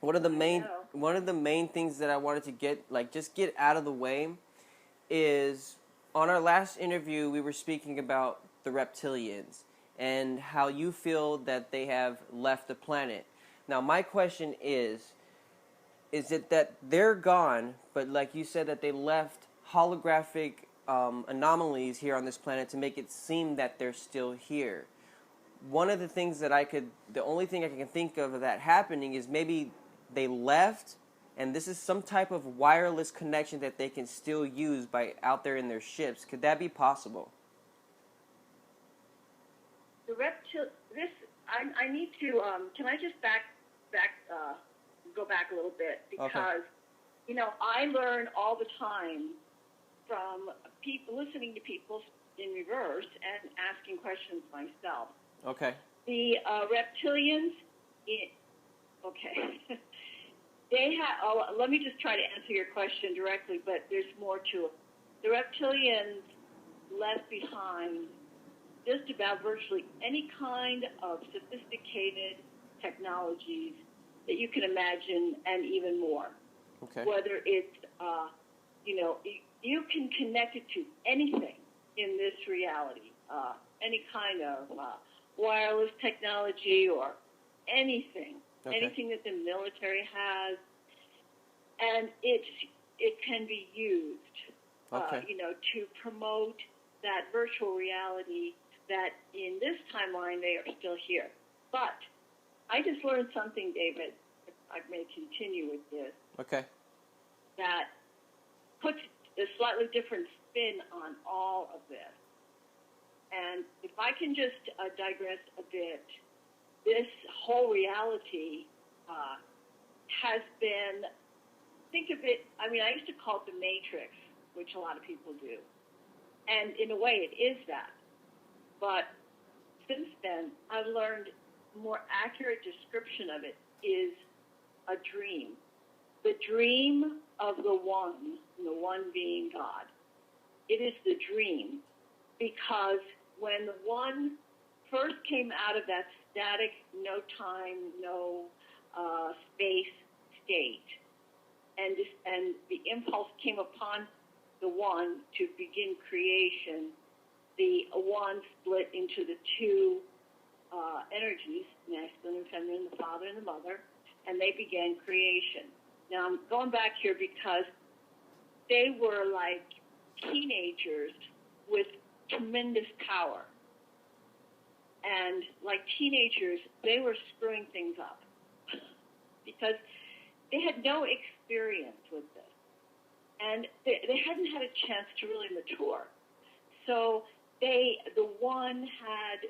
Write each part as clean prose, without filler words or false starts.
one of the I main know. one of the main things that I wanted to just get out of the way is on our last interview we were speaking about the reptilians and how you feel that they have left the planet. Now my question is it that they're gone, but like you said that they left holographic anomalies here on this planet to make it seem that they're still here? One of the things the only thing I can think of that happening is maybe they left and this is some type of wireless connection that they can still use by out there in their ships. Could that be possible? The reptil. This. I need to. Can I just go back a little bit Okay. because I learn all the time from people, listening to people in reverse and asking questions myself. Okay. The reptilians. Okay. They have. Oh, let me just try to answer your question directly, but there's more to it. The reptilians left behind just about virtually any kind of sophisticated technologies that you can imagine, and even more. Okay. Whether it's, you can connect it to anything in this reality, any kind of wireless technology or anything, Okay. anything that the military has, and it can be used, Okay. to promote that virtual reality that in this timeline they are still here. But I just learned something, David, if I may continue with this, Okay. that puts a slightly different spin on all of this. And if I can just digress a bit, this whole reality has been, think of it, I used to call it the Matrix, which a lot of people do. And in a way, it is that. But since then, I've learned a more accurate description of it is a dream. The dream of the one being God. It is the dream because when the one first came out of that static, no time, no space state, and the impulse came upon the one to begin creation, the one split into the two energies, masculine and feminine, the father and the mother, and they began creation. Now, I'm going back here because they were like teenagers with tremendous power. And like teenagers, they were screwing things up because they had no experience with this. And they hadn't had a chance to really mature. So the one had,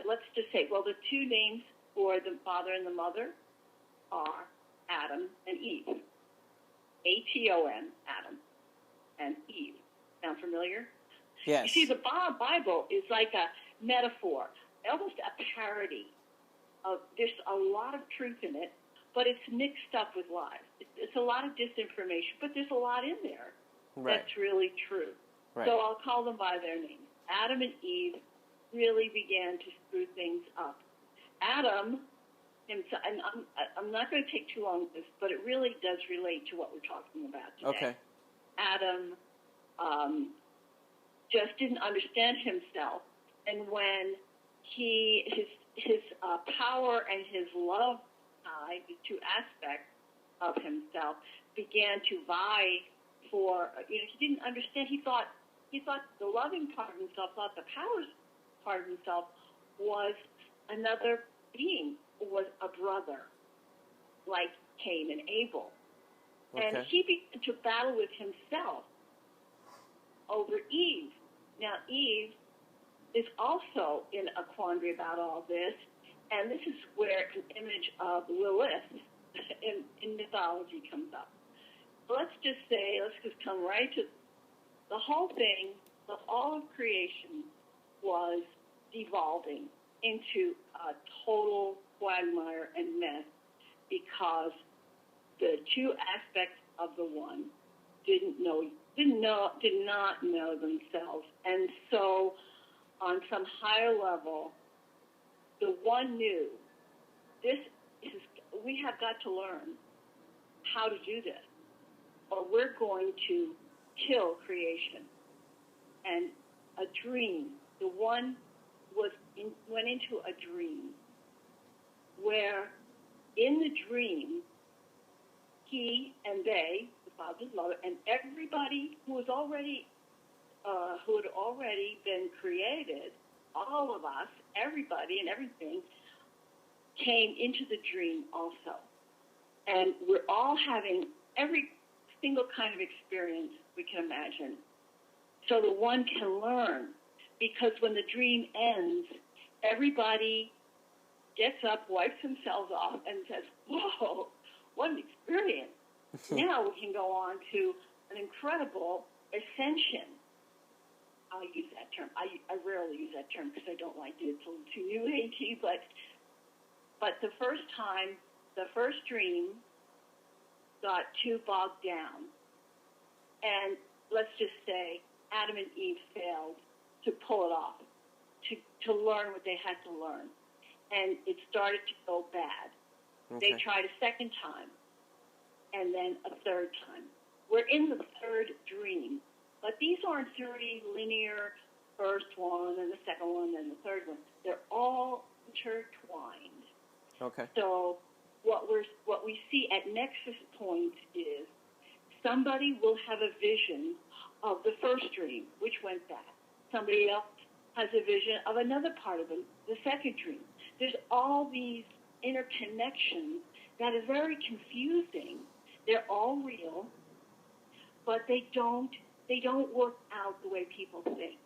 let's just say, the two names for the father and the mother are Adam and Eve. Aton, Adam, and Eve. Sound familiar? Yes. You see, the Bible is like a metaphor, almost a parody of, there's a lot of truth in it, but it's mixed up with lies. It's a lot of disinformation, but there's a lot in there that's really true. Right. So I'll call them by their names. Adam and Eve really began to screw things up. Adam himself, and I'm not going to take too long with this, but it really does relate to what we're talking about today. Okay. Adam just didn't understand himself, and when his power and his love side, the two aspects of himself, began to vie for, he didn't understand. He thought the loving part of himself, thought the power part of himself was another being, was a brother, like Cain and Abel. Okay. And he began to battle with himself over Eve. Now, Eve is also in a quandary about all this, and this is where an image of Lilith in mythology comes up. So let's just come right to the whole thing. All of creation was devolving into a total quagmire and mess because the two aspects of the one did not know themselves. And so on some higher level, the one knew this is we have got to learn how to do this, or we're going to kill creation. And a dream, the one went into a dream where in the dream, he and they, the father and mother, and everybody who had already been created, all of us, everybody and everything, came into the dream also. And we're all having every single kind of experience we can imagine. So the one can learn, because when the dream ends, everybody gets up, wipes themselves off, and says, whoa, what an experience. Now we can go on to an incredible ascension. I'll use that term. I rarely use that term because I don't like it. It's a little too new agey, but the first time, the first dream got too bogged down. And let's just say Adam and Eve failed to pull it off, to learn what they had to learn. And it started to go bad. Okay. They tried a second time, and then a third time. We're in the third dream, but these aren't 30 linear, first one and the second one and the third one. They're all intertwined. Okay. So what we see at nexus points is somebody will have a vision of the first dream, which went bad. Somebody else has a vision of another part of the second dream. There's all these interconnections that are very confusing. They're all real, but they don't work out the way people think.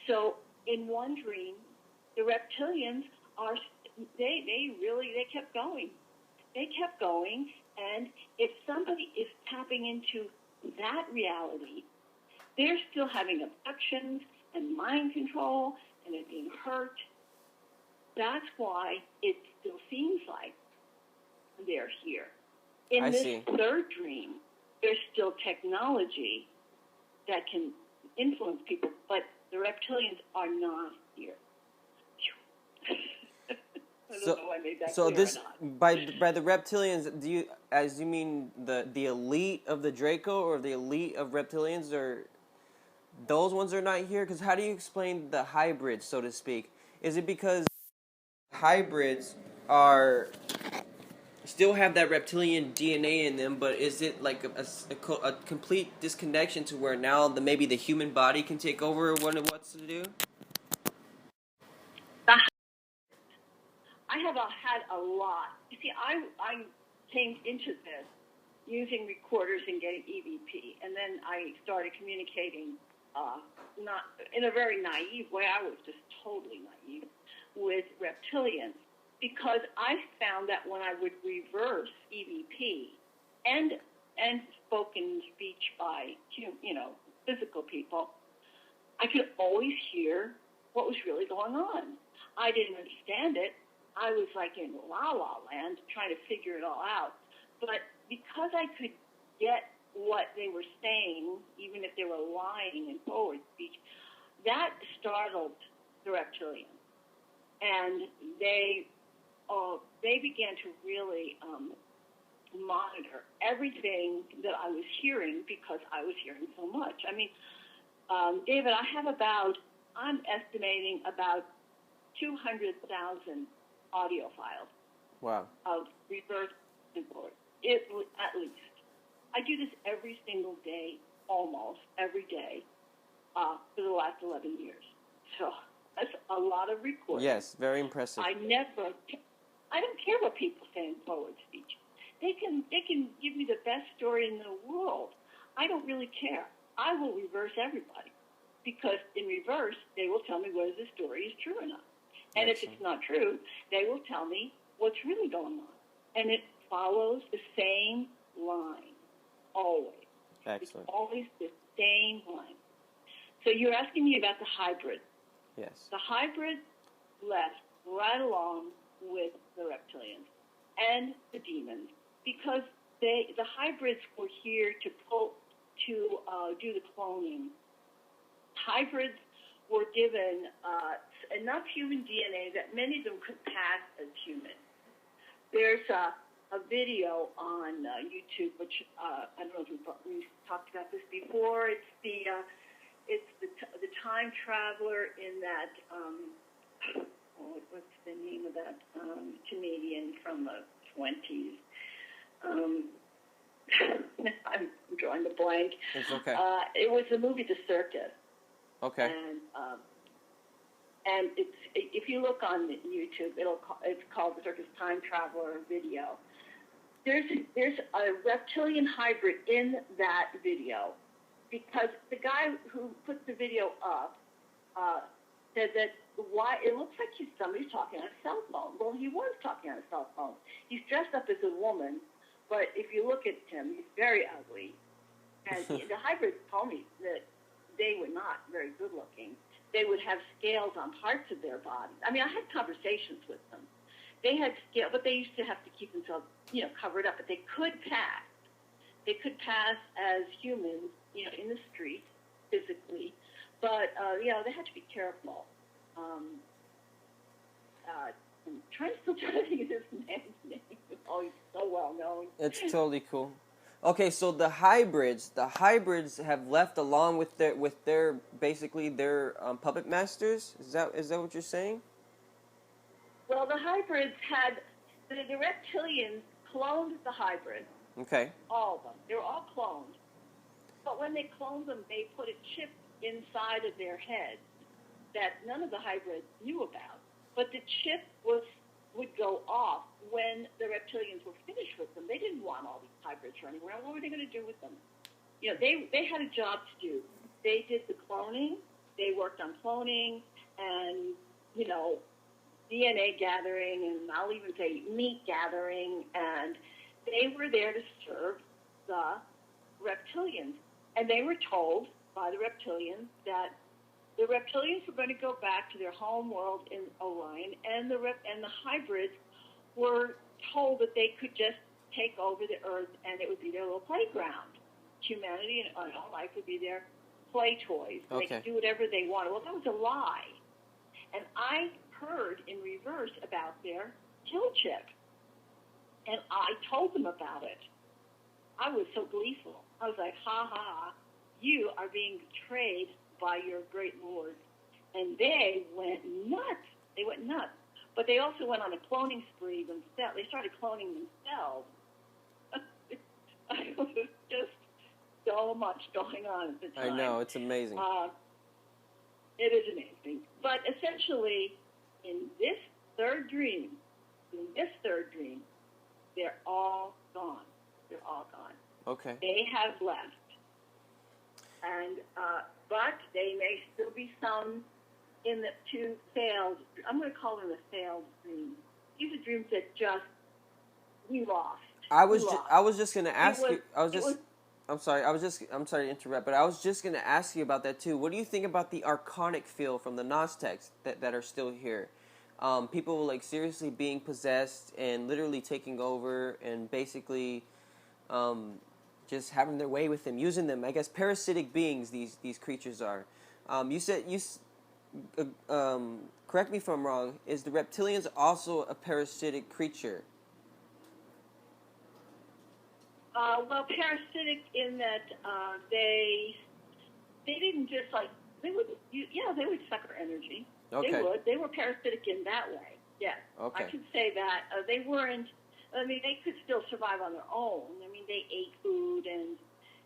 So in one dream, the reptilians they kept going. They kept going, and if somebody is tapping into that reality, they're still having abductions and mind control, and they're being hurt. That's why it still seems like they're here. In this third dream, there's still technology that can influence people, but the reptilians are not here. I don't know if I made that clear this or not. by the reptilians, do you mean the elite of the Draco or the elite of reptilians, or those ones are not here? Because how do you explain the hybrids, so to speak? Is it because hybrids are still have that reptilian DNA in them, but is it like a complete disconnection to where now maybe the human body can take over what it wants to do? I have had a lot. You see, I came into this using recorders and getting EVP, and then I started communicating not in a very naive way. I was just totally naive with reptilians, because I found that when I would reverse EVP and spoken speech by physical people, I could always hear what was really going on. I didn't understand it. I was like in la-la land trying to figure it all out. But because I could get what they were saying, even if they were lying in forward speech, that startled the reptilians. And they began to really monitor everything that I was hearing, because I was hearing so much. I mean, David, I'm estimating about 200,000 audio files. Wow. Of reverse record, at least. I do this every single day, almost every day, for the last 11 years. So that's a lot of recording. Yes, very impressive. I don't care what people say in forward speech. They can give me the best story in the world. I don't really care. I will reverse everybody, because in reverse, they will tell me whether the story is true or not. And if it's not true, they will tell me what's really going on. And it follows the same line, always. Excellent. It's always the same line. So you're asking me about the hybrid. Yes. The hybrid left right along with the reptilians and the demons, because the hybrids were here to do the cloning. Hybrids were given enough human DNA that many of them could pass as human. There's a video on YouTube, which I don't know if we've talked about this before. It's the time traveler in that. What's the name of that comedian from the 20s? I'm drawing a blank. It's okay. It was the movie The Circus. Okay. And it's, if you look on YouTube, it's called The Circus Time Traveler video. There's a reptilian hybrid in that video, because the guy who put the video up said that it looks like somebody's talking on a cell phone. Well, he was talking on a cell phone. He's dressed up as a woman, but if you look at him, he's very ugly. And the hybrids told me that they were not very good looking. They would have scales on parts of their bodies. I mean, I had conversations with them. They had scales, but they used to have to keep themselves, covered up. But they could pass. They could pass as humans, in the street physically. But they had to be careful. I'm trying to think of this man's name. Oh, he's so well known. It's totally cool. Okay, so the hybrids have left along with their basically their puppet masters. Is that what you're saying? Well, the hybrids had the reptilians cloned the hybrids. Okay. All of them. They were all cloned. But when they cloned them, they put a chip inside of their heads that none of the hybrids knew about. But the chip would go off when the reptilians were finished with them. They didn't want all these hybrids running around. What were they going to do with them? They had a job to do. They did the cloning. They worked on cloning and, DNA gathering, and I'll even say meat gathering. And they were there to serve the reptilians. And they were told by the reptilians that the reptilians were going to go back to their home world in Orion, and the hybrids were told that they could just take over the Earth, and it would be their little playground. Humanity and all life would be their play toys. Okay. They could do whatever they wanted. Well, that was a lie. And I heard in reverse about their kill chip, and I told them about it. I was so gleeful. I was like, ha ha, you are being betrayed by your great lord. And they went nuts. They went nuts. But they also went on a cloning spree themselves. They started cloning themselves. It was just so much going on at the time. I know, it's amazing. It is amazing. But essentially, in this third dream, they're all gone. They're all gone. Okay. They have left. And but they may still be some in the two failed. I'm going to call them the failed dreams. These are dreams that just we lost. I was just going to ask you. I'm sorry to interrupt, but I was just going to ask you about that too. What do you think about the archonic feel from the Gnostics that are still here? People like seriously being possessed and literally taking over and basically just having their way with them, using them. I guess parasitic beings these creatures are. You said correct me if I'm wrong. Is the reptilians also a parasitic creature? Well, parasitic in that they didn't just they would suck our energy. Okay. They would. They were parasitic in that way. Yes. Okay. I could say that. They weren't. I mean, they could still survive on their own. I mean, they ate food and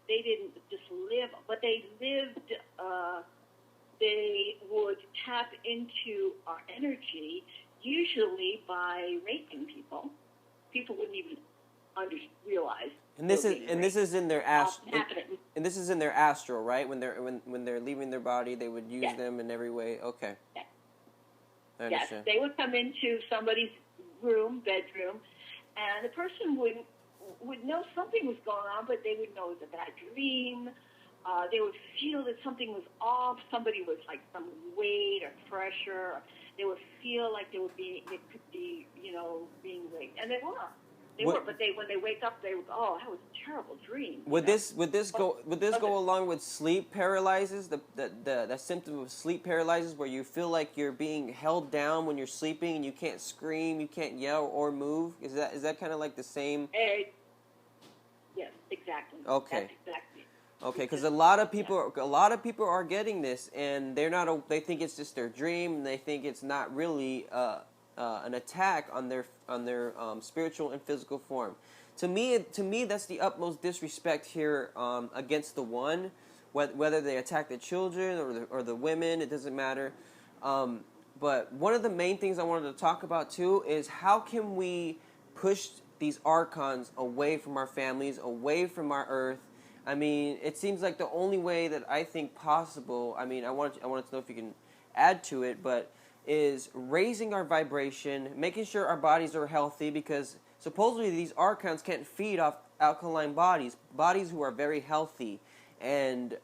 they didn't just live, but they lived. They would tap into our energy, usually by raping people. People wouldn't even realize. And this is in their astral, right? When they're leaving their body, they would use them in every way. Okay. Yes. I understand. Yes, they would come into somebody's bedroom, and the person would know something was going on, but they would know it was a bad dream. They would feel that something was off. Somebody was like some weight or pressure. They would feel like they could be, being raped, and they were. They were, but when they wake up, they would go, "Oh, that was a terrible dream." Would this go along with sleep paralysis? The symptom of sleep paralysis, where you feel like you're being held down when you're sleeping and you can't scream, you can't yell or move. Is that kind of like the same? Yes, exactly. Okay. That's exactly. Okay, because a lot of people are getting this, and they think it's just their dream, and they think it's not really an attack on their spiritual and physical form. To me, that's the utmost disrespect here against the one, whether they attack the children or the women, it doesn't matter. But one of the main things I wanted to talk about too is how can we push these archons away from our families, away from our earth. I mean, it seems like the only way that I think possible. I mean, I wanted to know if you can add to it, but is raising our vibration, making sure our bodies are healthy, because supposedly these archons can't feed off alkaline bodies who are very healthy, and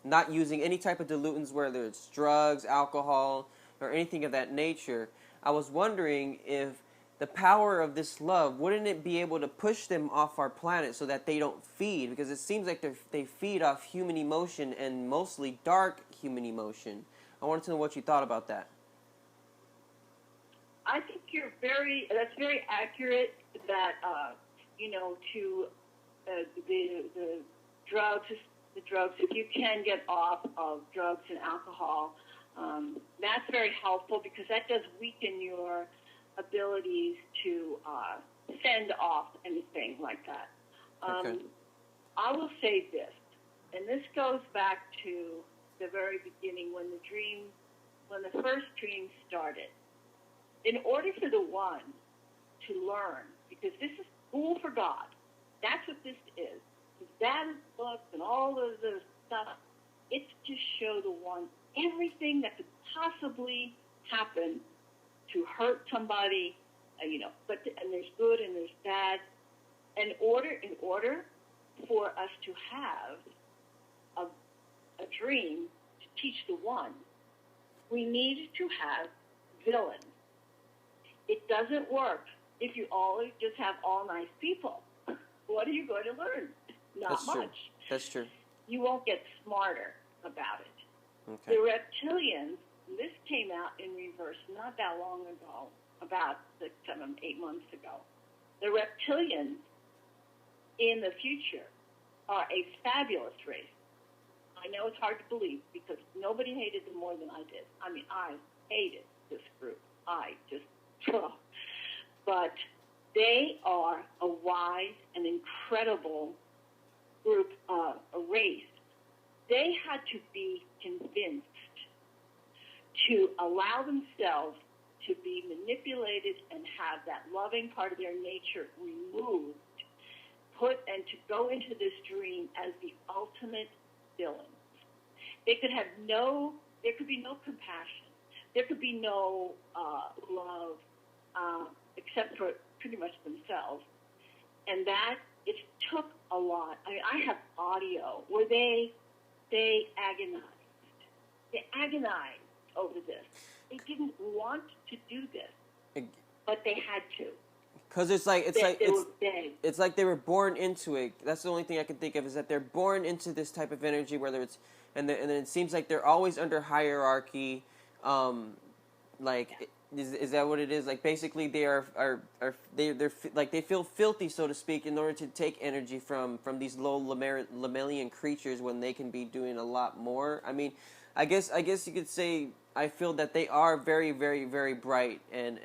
not using any type of diluents, whether it's drugs, alcohol, or anything of that nature. I was wondering if the power of this love, wouldn't it be able to push them off our planet so that they don't feed? Because it seems like they feed off human emotion, and mostly dark human emotion. I wanted to know what you thought about that. I think that's very accurate, that, to the drugs, if you can get off of drugs and alcohol, that's very helpful, because that does weaken your abilities to send off anything like that. Okay. I will say this, and this goes back to the very beginning when the first dream started. In order for the one to learn, because this is school for God, that's what this is. That is books and all of the stuff. It's to show the one everything that could possibly happen to hurt somebody, and there's good and there's bad. In order for us to have a dream to teach the one, we need to have villains. It doesn't work if you always just have all nice people. What are you going to learn? Not much. True. That's true. You won't get smarter about it. Okay. The reptilians, this came out in reverse not that long ago, about 6, 7, 8 months ago. The reptilians in the future are a fabulous race. I know it's hard to believe, because nobody hated them more than I did. I mean, I hated this group. But they are a wise and incredible group, a race. They had to be convinced to allow themselves to be manipulated and have that loving part of their nature removed, and to go into this dream as the ultimate villain. There could be no compassion. There could be no love, except for pretty much themselves. And that, it took a lot. I mean, I have audio where they agonized. They agonized over this. They didn't want to do this, but they had to. Because it's like they were born into it. That's the only thing I can think of, is that they're born into this type of energy, whether it's and then it seems like they're always under hierarchy. Is that what it is? Like, basically they they're like, they feel filthy, so to speak, in order to take energy from these low Lemelian creatures, when they can be doing a lot more. I mean, I guess you could say I feel that they are very, very, very bright, and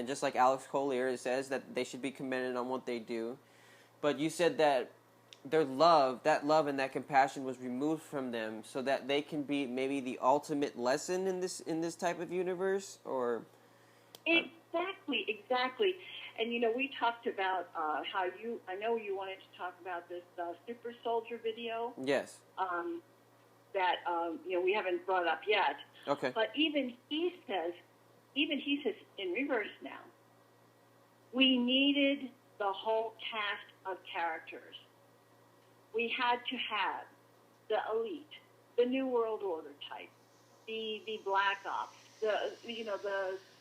just like Alex Collier says, that they should be commended on what they do. But you said that their love and that compassion was removed from them, so that they can be maybe the ultimate lesson in this type of universe, or exactly. And we talked about how I know you wanted to talk about this super soldier video. Yes. That we haven't brought up yet. Okay. But even he says in reverse now, we needed the whole cast of characters. We had to have the elite, the New World Order type, the Black Ops, the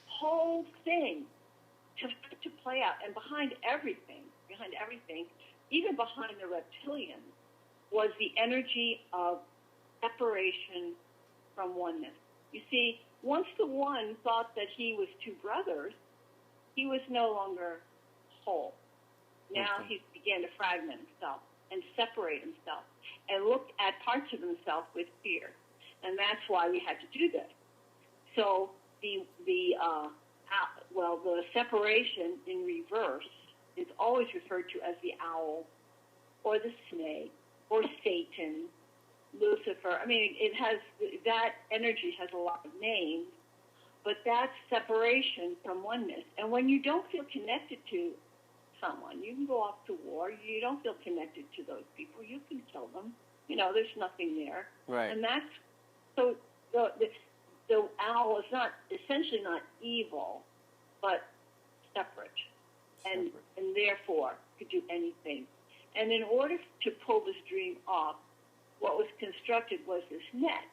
whole thing to play out. And behind everything, even behind the reptilians, was the energy of separation from oneness. You see, once the one thought that he was two brothers, he was no longer whole. Now he began to fragment himself and separate himself and look at parts of himself with fear. And that's why we had to do this. So the separation in reverse is always referred to as the owl or the snake or Satan, Lucifer. I mean, that energy has a lot of names, but that's separation from oneness. And when you don't feel connected to someone, you can go off to war. You don't feel connected to those people. You can kill them. There's nothing there. Right. And that's so the owl is essentially not evil, but separate. And therefore could do anything. And in order to pull this dream off, what was constructed was this net,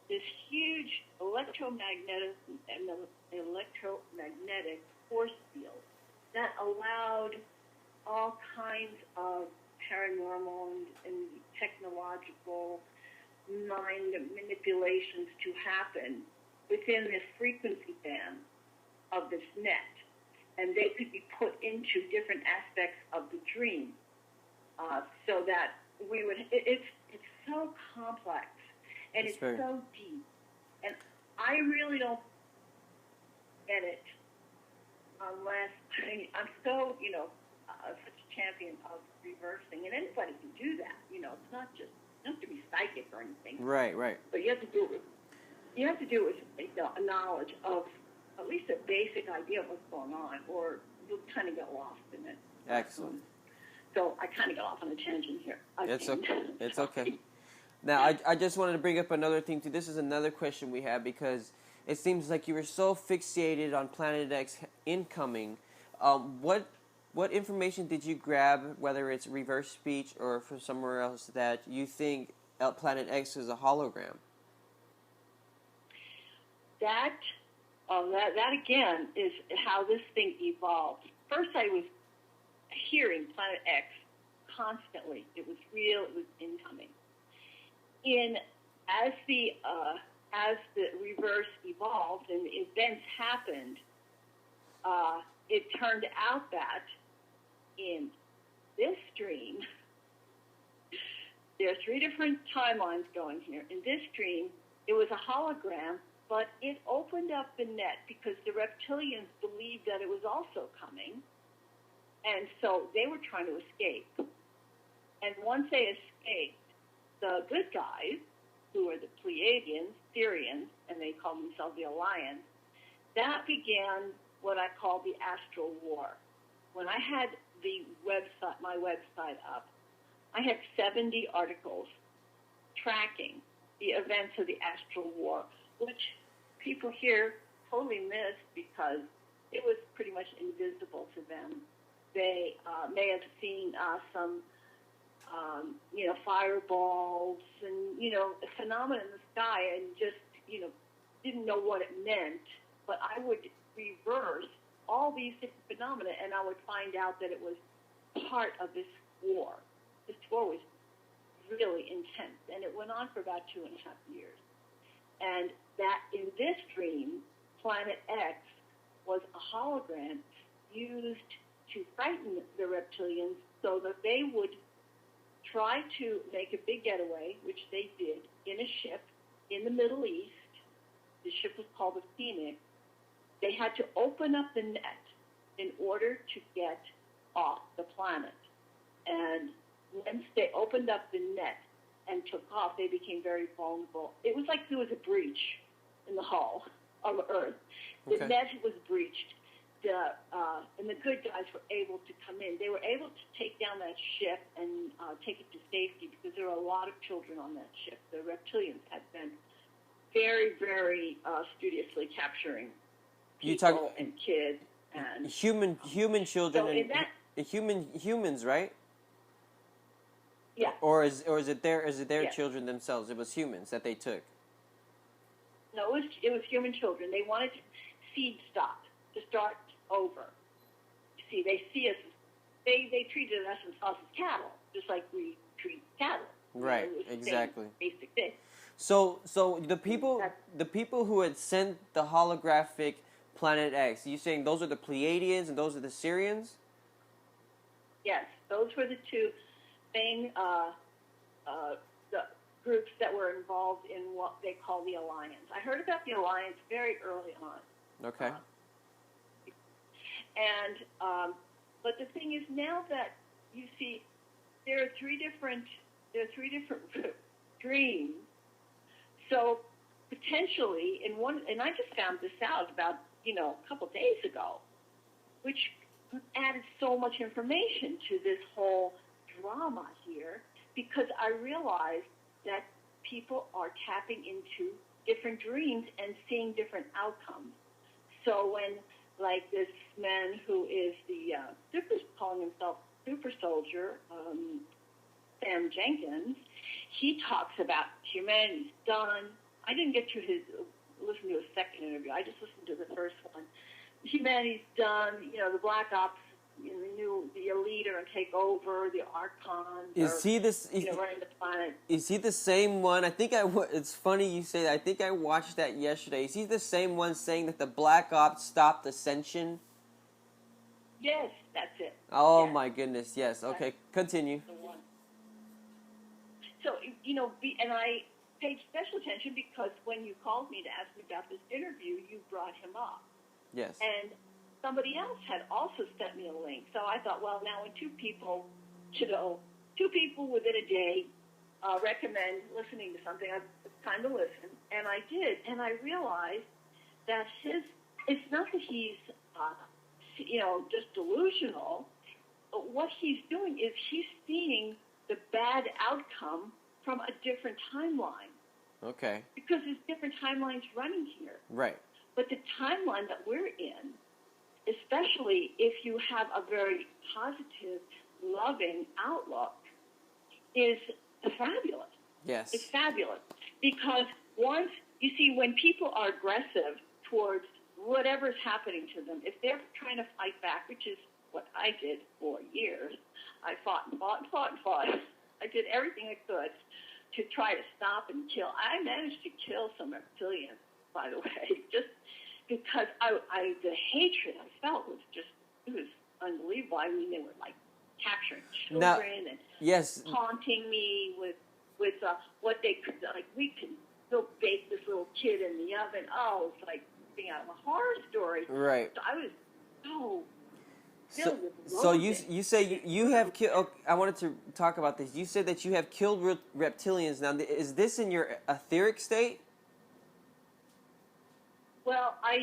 this huge electromagnetic force field that allowed all kinds of paranormal and technological mind manipulations to happen within this frequency band of this net. And they could be put into different aspects of the dream, so that we would. It's so complex and it's so deep, and I really don't get it unless I'm so such a champion of reversing, and anybody can do that. It's not just you don't have to be psychic or anything. Right. But you have to do it. You have to do it with a knowledge of at least a basic idea of what's going on, or you'll kind of get lost in it. Excellent. So I kind of got off on a tangent here. It's okay. It's okay. Now, I just wanted to bring up another thing, too. This is another question we have, because it seems like you were so fixated on Planet X incoming. What information did you grab, whether it's reverse speech or from somewhere else, that you think Planet X is a hologram? That again is how this thing evolved. First, I was hearing Planet X constantly. It was real. It was incoming. As the reverse evolved and events happened, it turned out that in this dream, there are 3 different timelines going here. In this dream, it was a hologram, but it opened up the net because the reptilians believed that it was also coming, and so they were trying to escape. And once they escaped, the good guys, who are the Pleiadians, Syrians, and they call themselves the Alliance, that began what I call the astral war. When I had my website up, I had 70 articles tracking the events of the astral war, which people here totally missed because it was pretty much invisible to them. They may have seen some fireballs and, a phenomenon in the sky and just, didn't know what it meant. But I would reverse all these different phenomena, and I would find out that it was part of this war. This war was really intense, and it went on for about 2.5 years. And that in this dream, Planet X was a hologram used to frighten the reptilians so that they would try to make a big getaway, which they did, in a ship in the Middle East. The ship was called the Phoenix. They had to open up the net in order to get off the planet. And once they opened up the net and took off, they became very vulnerable. It was like there was a breach in the hull of Earth. The net was breached. And the good guys were able to come in. They were able to take down that ship and take it to safety because there were a lot of children on that ship. The reptilians had been very, very studiously capturing people and kids and human children so and humans, right? Yeah. Or is it their children themselves? It was humans that they took. No, it was human children. They wanted seed stock to start over. see, they see us. They treated us and saw us as cattle, just like we treat cattle. Right. You know, Exactly. Basic thing. So the people who had sent the holographic Planet X, you saying those are the Pleiadians and those are the Syrians? Yes, those were the two main the groups that were involved in what they call the Alliance. I heard about the Alliance very early on. Okay. But the thing is, now that you see, there are three different dreams. So potentially, in one, and I just found this out about a couple days ago, which added so much information to this whole drama here, because I realized that people are tapping into different dreams and seeing different outcomes. So when, like, this man who is the calling himself super soldier, Sam Jenkins, he talks about humanity's done. I didn't get to listen to his second interview. I just listened to the first one. Humanity's done. The Black Ops, the elite are gonna take over. The Archons running the planet. Is he the same one? I think it's funny you say that. I think I watched that yesterday. Is he the same one saying that the Black Ops stopped Ascension? Yes, that's it. Oh, yes. My goodness, yes. Okay, continue. So, and I paid special attention because when you called me to ask me about this interview, you brought him up. Yes. And somebody else had also sent me a link. So I thought, well, now when two people within a day recommend listening to something, it's time to listen. And I did. And I realized that it's not that he's, just delusional. But what he's doing is he's seeing the bad outcome from a different timeline. Okay. Because there's different timelines running here. Right. But the timeline that we're in, especially if you have a very positive, loving outlook, is fabulous. Yes. It's fabulous. Because once, you see, when people are aggressive towards whatever's happening to them, if they're trying to fight back, which is what I did for years, I fought and fought and fought and fought. I did everything I could to try to stop and kill. I managed to kill some reptilians, by the way, just because the hatred I felt was it was unbelievable. I mean, they were like capturing children and taunting me with what they could, like, we can still bake this little kid in the oven. Oh, it's like being out of a horror story. Right. So I was So you say you have killed. Oh, I wanted to talk about this. You said that you have killed reptilians. Now, is this in your etheric state? Well, I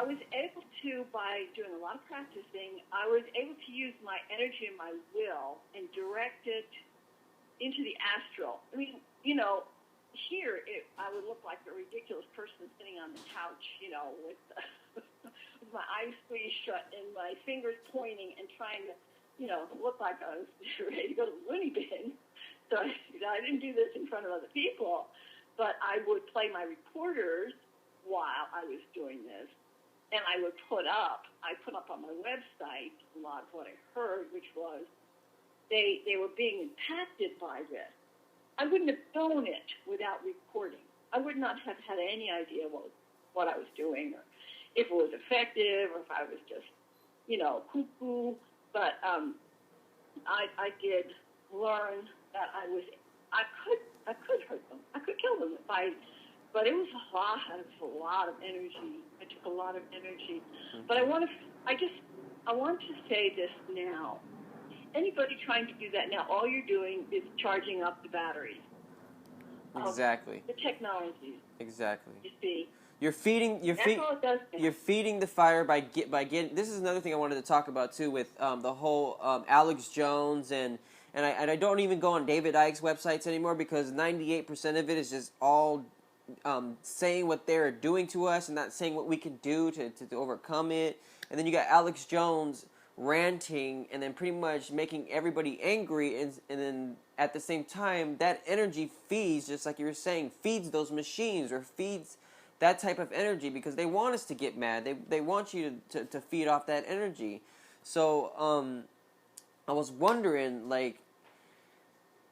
was able to, by doing a lot of practicing, I was able to use my energy and my will and direct it into the astral. I mean, here I would look like a ridiculous person sitting on the couch, with my eyes squeezed shut and my fingers pointing and trying to, look like I was ready to go to the loony bin. So I didn't do this in front of other people, but I would play my recorders while I was doing this, and I put up on my website a lot of what I heard, which was they were being impacted by this. I wouldn't have known it without recording. I would not have had any idea what I was doing, or if it was effective, or if I was just, cuckoo. But I did learn that I could hurt them. I could kill them but it was a lot of energy. It took a lot of energy. Mm-hmm. But I want to say this now. Anybody trying to do that now, all you're doing is charging up the batteries. Exactly. The technologies. Exactly. You see. You're feeding the fire by getting. This is another thing I wanted to talk about too, with the whole Alex Jones and I don't even go on David Icke's websites anymore, because 98% of it is just all saying what they're doing to us and not saying what we can do to overcome it. And then you got Alex Jones ranting and then pretty much making everybody angry, and then at the same time that energy feeds, just like you were saying, feeds those machines, or feeds that type of energy, because they want us to get mad. They want you to feed off that energy. So, I was wondering, like,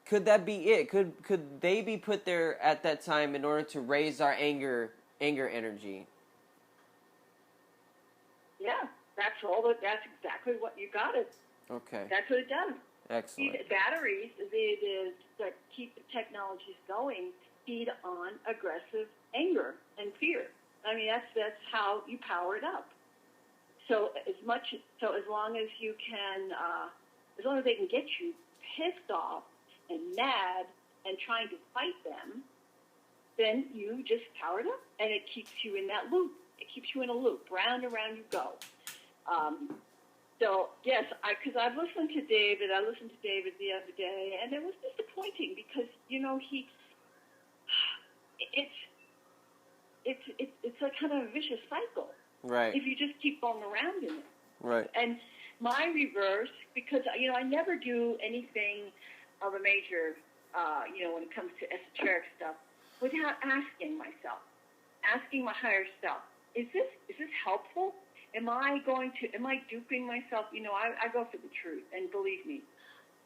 could that be it? Could they be put there at that time in order to raise our anger energy? Yeah, that's that's exactly what you got it. Okay. That's what it does. Excellent. Batteries that keep the technologies going feed on aggressive anger and fear. I mean, that's how you power it up. So as long as you can, as long as they can get you pissed off and mad and trying to fight them, then you just power it up, and it keeps you in that loop. It keeps you in a loop. Round and round you go. So yes, because I've listened to David. I listened to David the other day, and it was disappointing because it's a kind of a vicious cycle. Right. If you just keep going around in it. Right. And my reverse, because I never do anything of a major, when it comes to esoteric stuff, without asking myself, asking my higher self, is this helpful? Am I duping myself? I go for the truth, and believe me,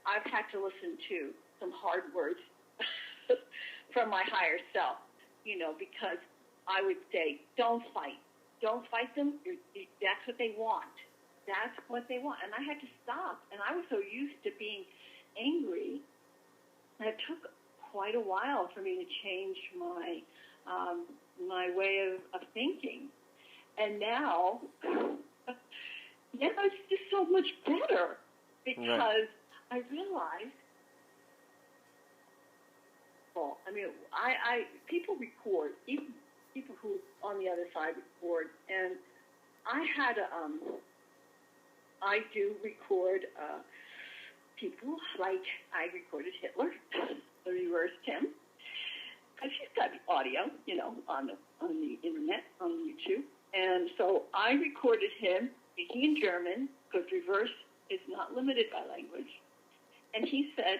I've had to listen to some hard words from my higher self, because I would say, don't fight. Don't fight them. That's what they want. That's what they want. And I had to stop. And I was so used to being angry, and it took quite a while for me to change my way of thinking. And now it's just so much better because I realized. Well, I mean, people record, even people who on the other side record, and I do record people, like I recorded Hitler, I reversed him, because he's got audio, on the internet, on YouTube, and so I recorded him speaking in German, because reverse is not limited by language, and he said,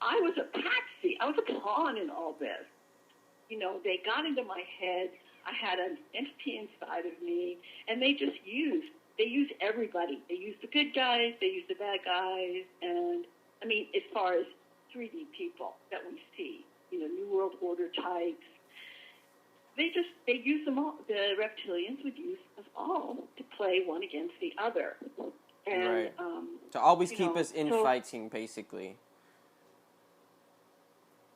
I was a patsy, I was a pawn in all this. They got into my head. I had an entity inside of me, and they use everybody. They use the good guys, they use the bad guys, and, I mean, as far as 3D people that we see, New World Order types, they use them all. The reptilians would use us all to play one against the other. And, to always keep us infighting, basically.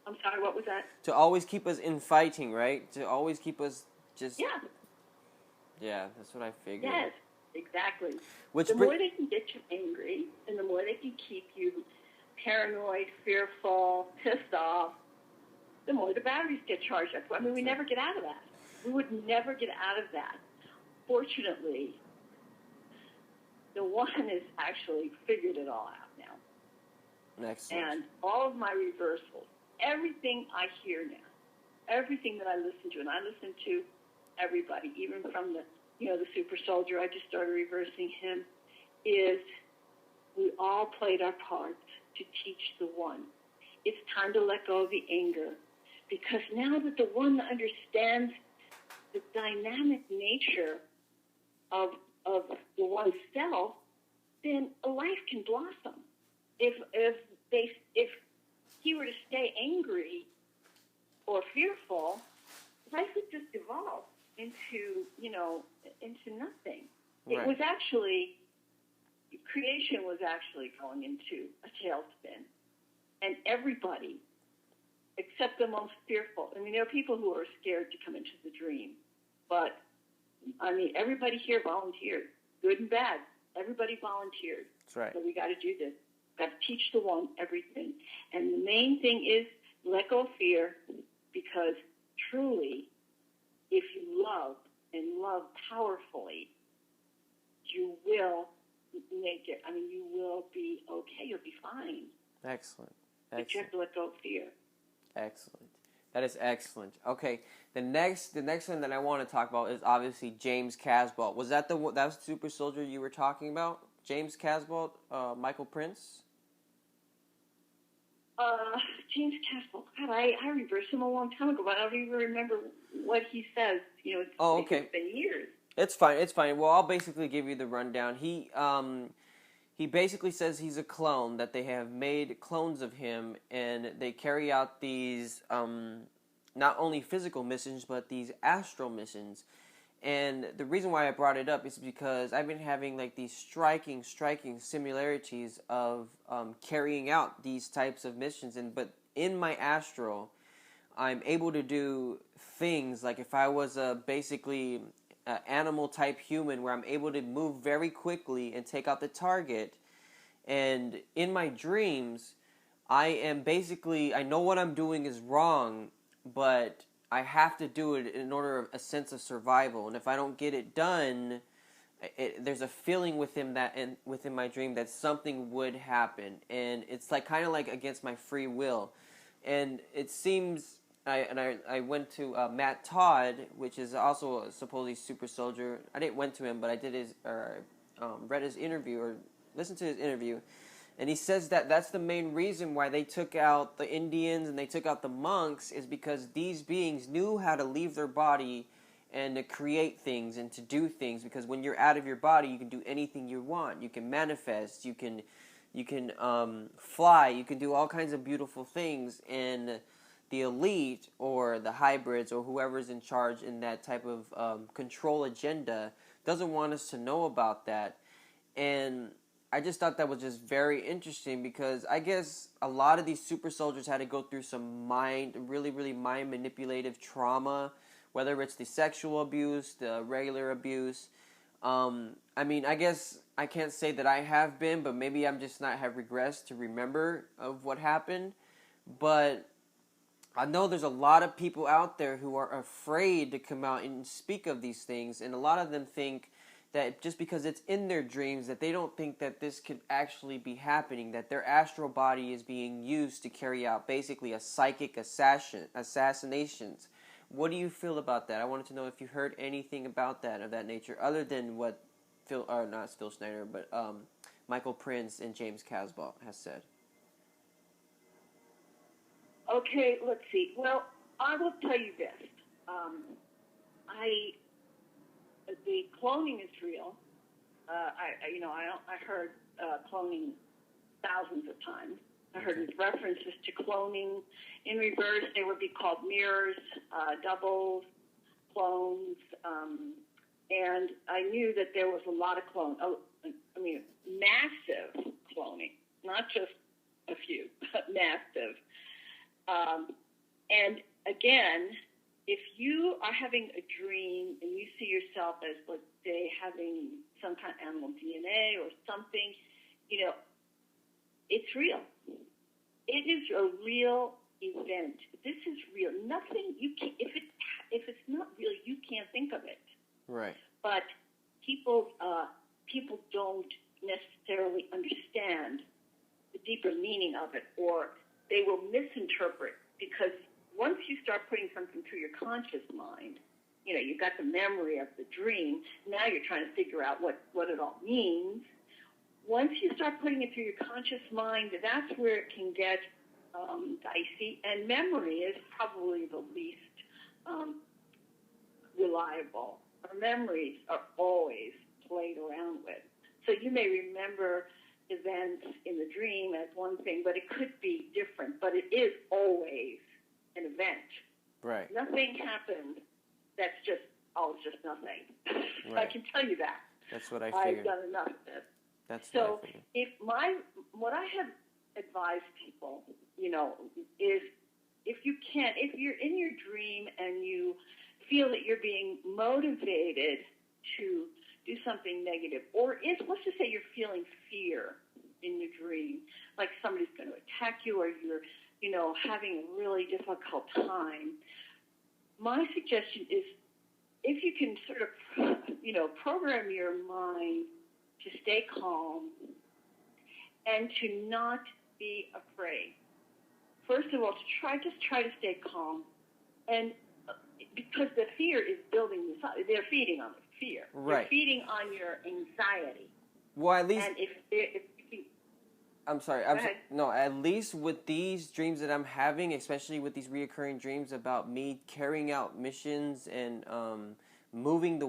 I'm sorry, what was that? To always keep us infighting, right? To always keep us just... Yeah. Yeah, that's what I figured. Yes, exactly. The more they can get you angry, and the more they can keep you paranoid, fearful, pissed off, the more the batteries get charged up. I mean, we never get out of that. We would never get out of that. Fortunately, the one has actually figured it all out now. Excellent. And all of my reversals, everything I hear now, everything that I listen to, and I listen to everybody, even from the super soldier, I just started reversing him, is we all played our parts to teach the one. It's time to let go of the anger, because now that the one understands the dynamic nature of the oneself, then a life can blossom. If he were to stay angry or fearful, life would just evolve into nothing. Right. It was actually, creation was actually going into a tailspin. And everybody, except the most fearful, I mean, there are people who are scared to come into the dream, but, I mean, everybody here volunteered, good and bad. Everybody volunteered. That's right. So we got to do this. Got to teach the one everything. And the main thing is let go of fear, because truly, if you love and love powerfully, you will make it. I mean, you will be okay. You'll be fine. Excellent. But you have to let go of fear. Excellent. That is excellent. Okay, the next one that I want to talk about is obviously James Casbolt. Was that that was the super soldier you were talking about? James Casbolt, Michael Prince? James Casbolt. God, I reversed him a long time ago, but I don't even remember what he says. It's been years. It's fine. It's fine. Well, I'll basically give you the rundown. He basically says he's a clone, that they have made clones of him, and they carry out these not only physical missions but these astral missions. And the reason why I brought it up is because I've been having like these striking similarities of carrying out these types of missions, but in my astral, I'm able to do things like if I was basically an animal type human, where I'm able to move very quickly and take out the target. And in my dreams, I know what I'm doing is wrong, but I have to do it in order of a sense of survival. And if I don't get it done, there's a feeling within my dream that something would happen, and it's like kind of like against my free will. And it seems I went to Matt Todd, which is also a supposedly super soldier. I didn't went to him, but I did read his interview or listened to his interview, and he says that that's the main reason why they took out the Indians and they took out the monks, is because these beings knew how to leave their body and to create things and to do things. Because when you're out of your body, you can do anything you want. You can manifest. You can fly. You can do all kinds of beautiful things. And the elite or the hybrids or whoever's in charge in that type of control agenda doesn't want us to know about that. And I just thought that was just very interesting, because I guess a lot of these super soldiers had to go through some really mind manipulative trauma, whether it's the sexual abuse, the regular abuse. I mean, I guess I can't say that I have been, but maybe I'm just not have regressed to remember of what happened. But I know there's a lot of people out there who are afraid to come out and speak of these things, and a lot of them think that just because it's in their dreams, that they don't think that this could actually be happening, that their astral body is being used to carry out basically a psychic assassinations. What do you feel about that? I wanted to know if you heard anything about that, of that nature, other than what not Phil Schneider, but Michael Prince and James Casbolt has said. Okay, let's see. Well, I will tell you this. The cloning is real. I heard cloning thousands of times. I heard references to cloning in reverse. They would be called mirrors, doubles, clones, and I knew that there was a lot of massive cloning, not just a few, but massive. And again, if you are having a dream and you see yourself as, let's say, having some kind of animal DNA or something, it's real. It is a real event. This is real. Nothing you can. If it's not real, you can't think of it. Right. But people don't necessarily understand the deeper meaning of it, or they will misinterpret, because once you start putting something through your conscious mind, you've got the memory of the dream. Now you're trying to figure out what it all means. Once you start putting it through your conscious mind, that's where it can get dicey. And memory is probably the least reliable. Our memories are always played around with. So you may remember events in the dream as one thing, but it could be different. But it is always an event. Right. Nothing happened that's just nothing. Right. I can tell you that. That's what I figured. I've done enough of this. That's so what I figured. What I have advised people, is if you're in your dream and you feel that you're being motivated to do something negative, or let's just say you're feeling fear in your dream, like somebody's going to attack you, or you're, having a really difficult time, my suggestion is, if you can sort of, program your mind to stay calm and to not be afraid. First of all, try to stay calm, and because the fear is building this up, they're feeding on the fear. Right. They're feeding on your anxiety. Well, at least. And if I'm sorry. No, at least with these dreams that I'm having, especially with these reoccurring dreams about me carrying out missions and moving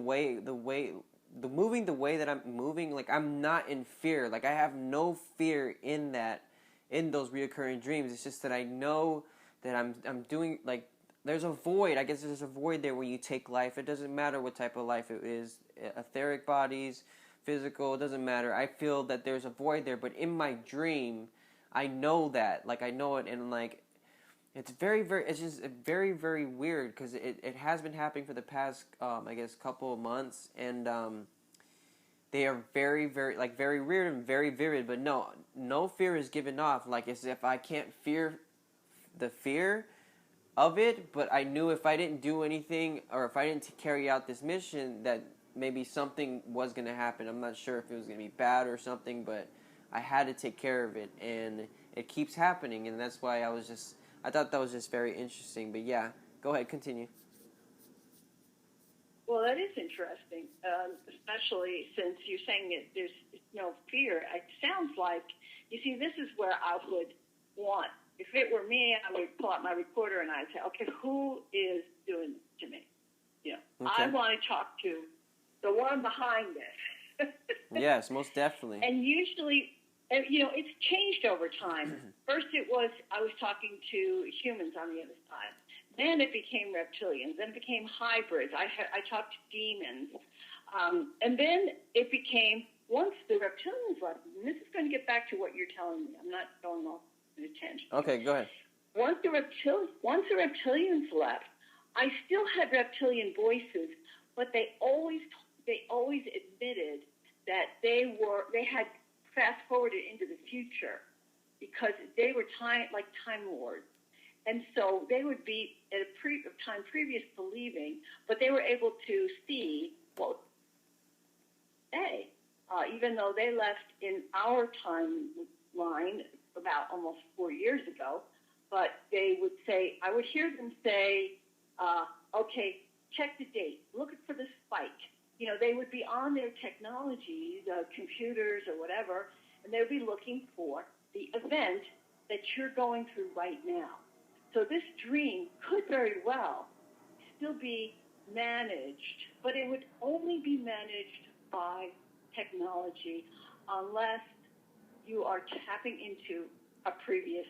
moving the way that I'm moving, like I'm not in fear. Like I have no fear in those reoccurring dreams. It's just that I know that I'm doing, like, there's a void. I guess there's a void there when you take life. It doesn't matter what type of life it is, etheric bodies, physical, it doesn't matter. I feel that there's a void there, but in my dream, I know that. Like I know it, and like it's it's just very, very weird because it has been happening for the past, I guess, couple of months, and they are very, very, like, very weird and very vivid, but no fear is given off. Like, as if I can't fear the fear of it, but I knew if I didn't do anything, or if I didn't carry out this mission, that maybe something was going to happen. I'm not sure if it was going to be bad or something, but I had to take care of it, and it keeps happening, and that's why I thought that was just very interesting. But yeah, go ahead, continue. Well, that is interesting, especially since you're saying that there's no fear. It sounds like, you see, this is where I would want, if it were me, I would pull out my recorder and I'd say, okay, who is doing this to me? Okay. I want to talk to the one behind this. Yes, most definitely. And usually, it's changed over time. First it was, I was talking to humans on the other side. Then it became reptilians. Then it became hybrids. I talked to demons. And then it became, once the reptilians left, and this is going to get back to what you're telling me. I'm not going off in a tangent. Okay, go ahead. Once the reptilians left, I still had reptilian voices, but they always admitted that they had fast forwarded into the future because they were time lords. And so they would be at a time previous to leaving, but they were able to see, well, even though they left in our timeline about almost 4 years ago, but they would say, I would hear them say, okay, check the date, look for the spike. They would be on their technology, computers or whatever, and they would be looking for the event that you're going through right now. So this dream could very well still be managed, but it would only be managed by technology unless you are tapping into a previous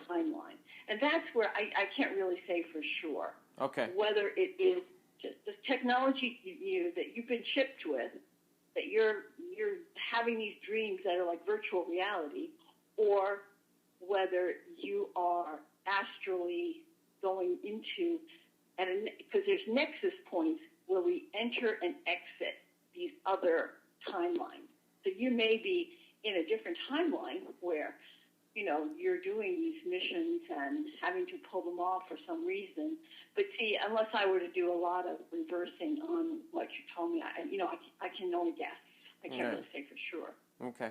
timeline. And that's where I can't really say for sure. Okay. Whether it is just the technology that you've been chipped with, that you're having these dreams that are like virtual reality, or whether you are astrally going into, because there's nexus points where we enter and exit these other timelines. So you may be in a different timeline where, you're doing these missions and having to pull them off for some reason. But see, unless I were to do a lot of reversing on what you told me, I can only guess. I can't really say for sure. Okay.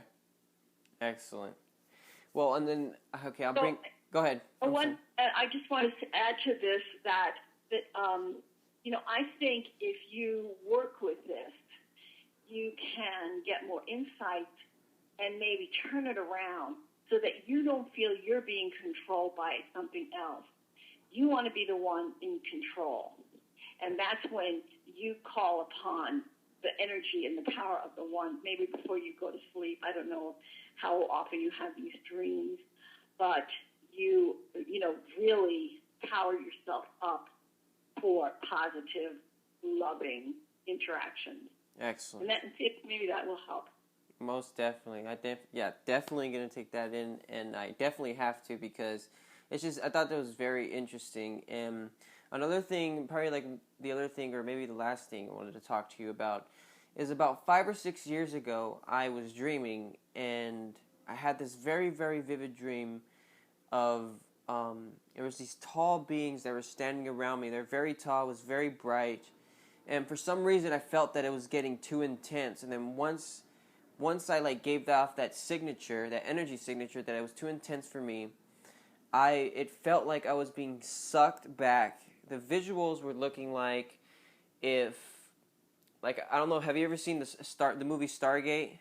Excellent. Well, and then, okay, go ahead. I just wanted to add to this that I think if you work with this, you can get more insight and maybe turn it around so that you don't feel you're being controlled by something else. You want to be the one in control. And that's when you call upon the energy and the power of the one, maybe before you go to sleep. I don't know how often you have these dreams, but you really power yourself up for positive, loving interactions. Excellent. And maybe that will help. Most definitely. Definitely going to take that in, and I definitely have to, because it's just, I thought that was very interesting. And another thing, probably like the other thing, or maybe the last thing I wanted to talk to you about, is about 5 or 6 years ago, I was dreaming, and I had this very, very vivid dream of, there was these tall beings that were standing around me. They're very tall, it was very bright, and for some reason I felt that it was getting too intense, and then once I gave off that signature, that energy signature, that it was too intense for me, it felt like I was being sucked back. The visuals were looking like if, I don't know, have you ever seen the movie Stargate?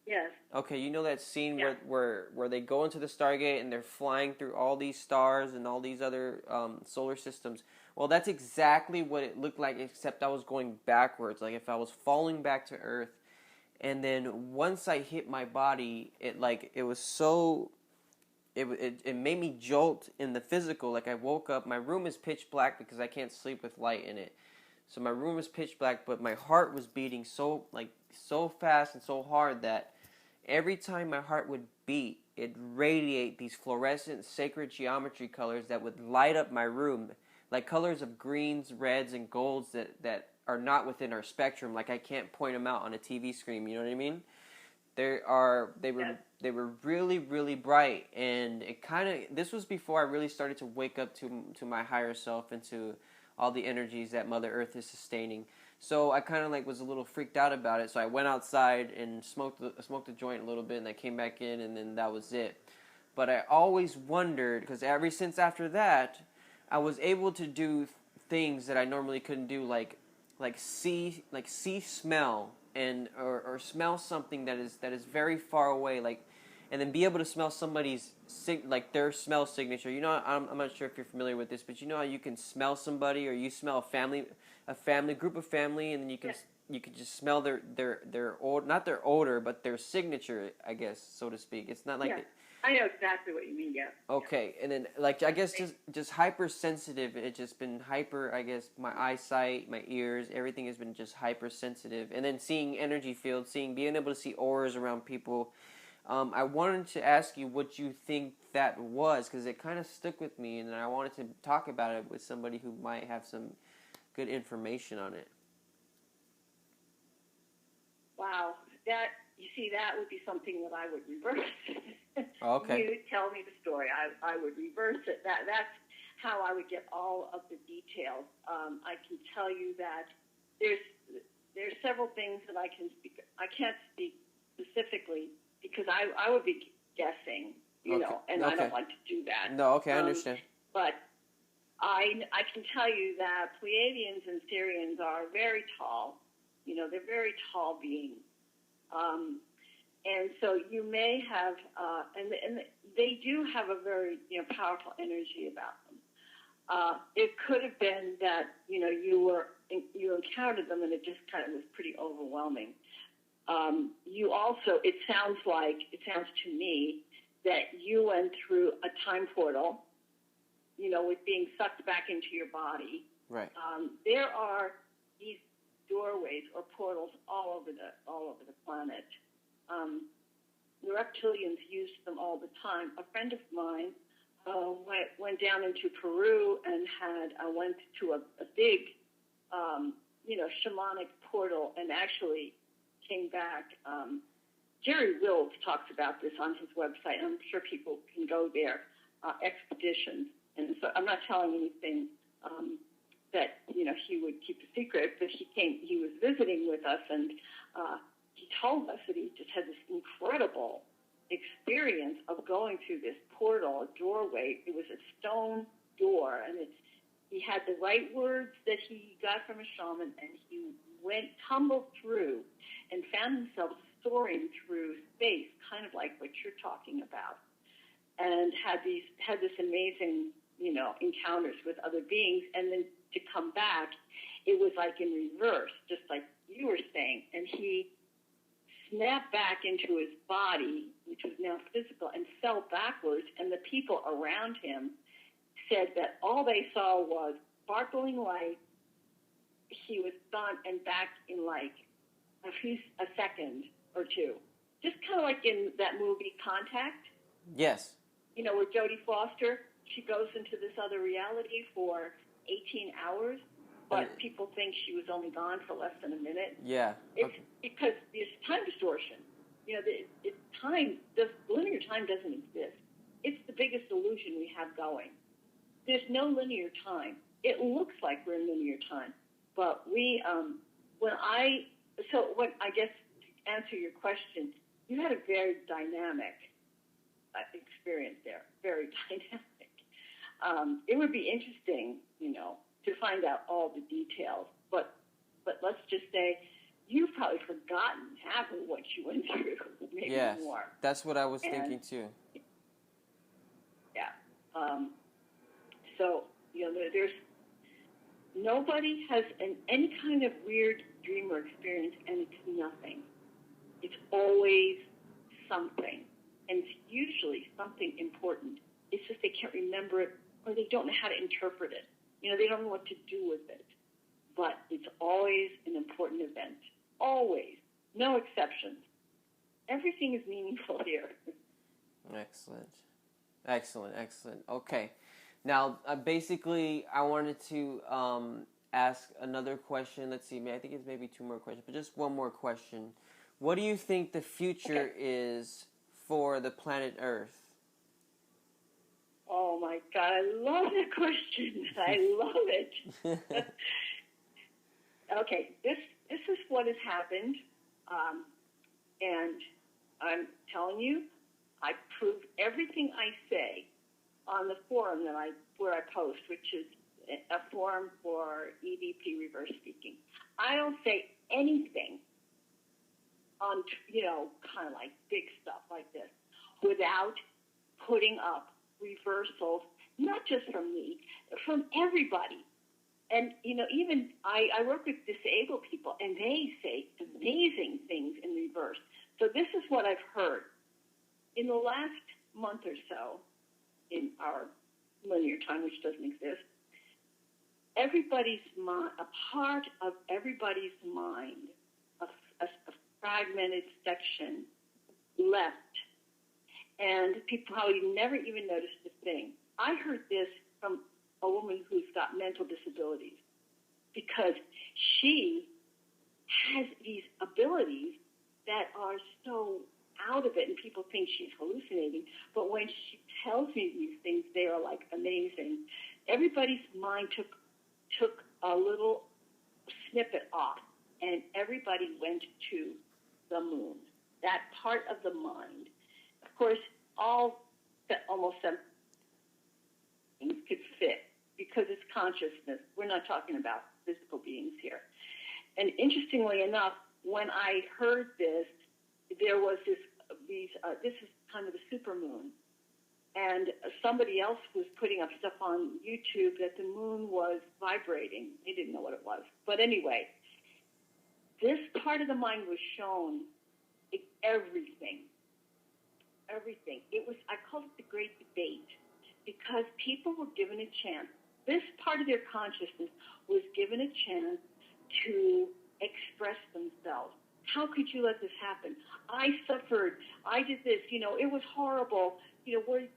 Yeah. Yes. Okay, you know that scene Yeah. where they go into the Stargate and they're flying through all these stars and all these other solar systems. Well, that's exactly what it looked like, except I was going backwards. Like if I was falling back to Earth, and then once I hit my body, it was so it made me jolt in the physical. Like I woke up, my room is pitch black because I can't sleep with light in it. So my room was pitch black, but my heart was beating so fast and so hard that every time my heart would beat, it'd radiate these fluorescent sacred geometry colors that would light up my room, like colors of greens, reds, and golds that are not within our spectrum. Like I can't point them out on a TV screen. You know what I mean? Yes. They were really really bright, and it kind of this was before I really started to wake up to my higher self and to all the energies that Mother Earth is sustaining. So I kind of like was a little freaked out about it. So I went outside and smoked a joint a little bit, and I came back in, and then that was it. But I always wondered, because ever since after that, I was able to do things that I normally couldn't do, see smell and or smell something that is very far away, like, and then be able to smell somebody's like their smell signature. You know, I'm not sure if you're familiar with this, but you know how you can smell somebody, or you smell a family group of family, and then you can Yes. you can just smell their old, not their odor, but their signature, I guess, so to speak. It's not like Yeah. I know exactly what you mean. Yeah. okay, and then like I guess just hypersensitive. It's just been hyper. I guess my eyesight, my ears, everything has been just hypersensitive. And then seeing energy fields, being able to see auras around people. I wanted to ask you what you think that was, because it kind of stuck with me, and I wanted to talk about it with somebody who might have some good information on it. Wow. You see, that would be something that I would reverse. Oh, okay. You tell me the story. I would reverse it. That's how I would get all of the details. I can tell you that there's several things that I can speak. I can't speak specifically because I would be guessing, you know, and I don't like to do that. No, okay, I understand. But I can tell you that Pleiadians and Sirians are very tall. You know, they're very tall beings. And so you may have, and they do have a very, you know, powerful energy about them. It could have been that, you know, you encountered them and it just kind of was pretty overwhelming. You also, it sounds to me that you went through a time portal, you know, with being sucked back into your body. Right. There are these doorways or portals all over the planet. The reptilians use them all the time. A friend of mine went down into Peru and went to a big, you know, shamanic portal and actually came back. Jerry Wills talks about this on his website. I'm sure people can go there. Expeditions, and so I'm not telling anything that, you know, he would keep a secret, but he was visiting with us, and he told us that he just had this incredible experience of going through this portal, a doorway. It was a stone door, and he had the right words that he got from a shaman, and he tumbled through and found himself soaring through space, kind of like what you're talking about, and had this amazing, you know, encounters with other beings. And then to come back, it was like in reverse, just like you were saying. And he snapped back into his body, which was now physical, and fell backwards. And the people around him said that all they saw was sparkling light. He was gone and back in like a second or two. Just kind of like in that movie Contact. Yes. You know, where Jodie Foster, she goes into this other reality for 18 hours, but people think she was only gone for less than a minute. Yeah. It's because there's time distortion. You know, linear time doesn't exist. It's the biggest illusion we have going. There's no linear time. It looks like we're in linear time, but I guess to answer your question, you had a very dynamic experience there, very dynamic. It would be interesting, you know, to find out all the details, but let's just say you've probably forgotten half of what you went through. Maybe Yes, anymore. that's what I was And, thinking too. Yeah. So, there's nobody has any kind of weird dream or experience, and it's nothing. It's always something, and it's usually something important. It's just they can't remember it, or they don't know how to interpret it. They don't know what to do with it. But it's always an important event. Always. No exceptions. Everything is meaningful here. Excellent. Okay. Now, basically, I wanted to ask another question. Let's see. I think it's maybe two more questions, but just one more question. What do you think the future is for the planet Earth? Oh, my God. I love that question. I love it. Okay. This is what has happened. And I'm telling you, I prove everything I say on the forum where I post, which is a forum for EVP reverse speaking. I don't say anything on, kind of like big stuff like this without putting up reversals, not just from me, from everybody. And, even I work with disabled people, and they say amazing things in reverse. So this is what I've heard. In the last month or so, in our linear time, which doesn't exist, everybody's mind, a part of everybody's mind, a fragmented section left. And people probably never even noticed the thing. I heard this from a woman who's got mental disabilities because she has these abilities that are so out of it, and people think she's hallucinating. But when she tells me these things, they are like amazing. Everybody's mind took a little snippet off, and everybody went to the moon. That part of the mind. Of course, almost 7 things could fit because it's consciousness. We're not talking about physical beings here. And interestingly enough, when I heard this, there was this is kind of the supermoon. And somebody else was putting up stuff on YouTube that the moon was vibrating. They didn't know what it was. But anyway, this part of the mind was shown everything. Everything. I call it the great debate because people were given a chance. This part of their consciousness was given a chance to express themselves. How could you let this happen? I suffered. I did this. It was horrible. Why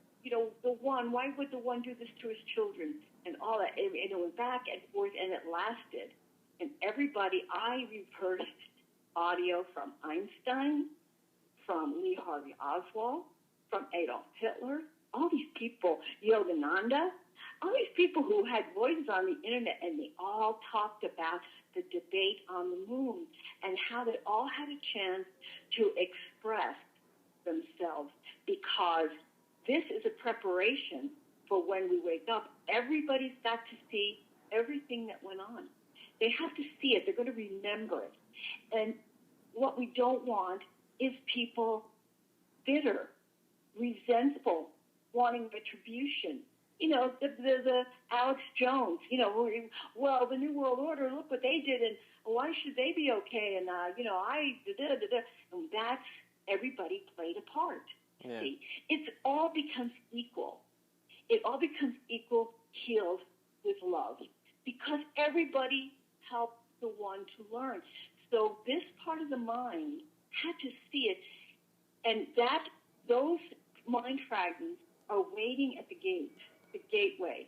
would the one do this to his children? And all that. And it went back and forth, and it lasted. And I rehearsed audio from Einstein, from Lee Harvey Oswald, from Adolf Hitler, all these people, Yogananda, all these people who had voices on the internet, and they all talked about the debate on the moon and how they all had a chance to express themselves, because this is a preparation for when we wake up. Everybody's got to see everything that went on. They have to see it. They're going to remember it. And what we don't want is people bitter, resentful, wanting retribution. The Alex Jones, well, the New World Order, look what they did, and why should they be okay? And, and that's, everybody played a part. Yeah. See, it all becomes equal. It all becomes equal, healed with love, because everybody helped the one to learn. So this part of the mind had to see it, and those mind fragments are waiting at the gateway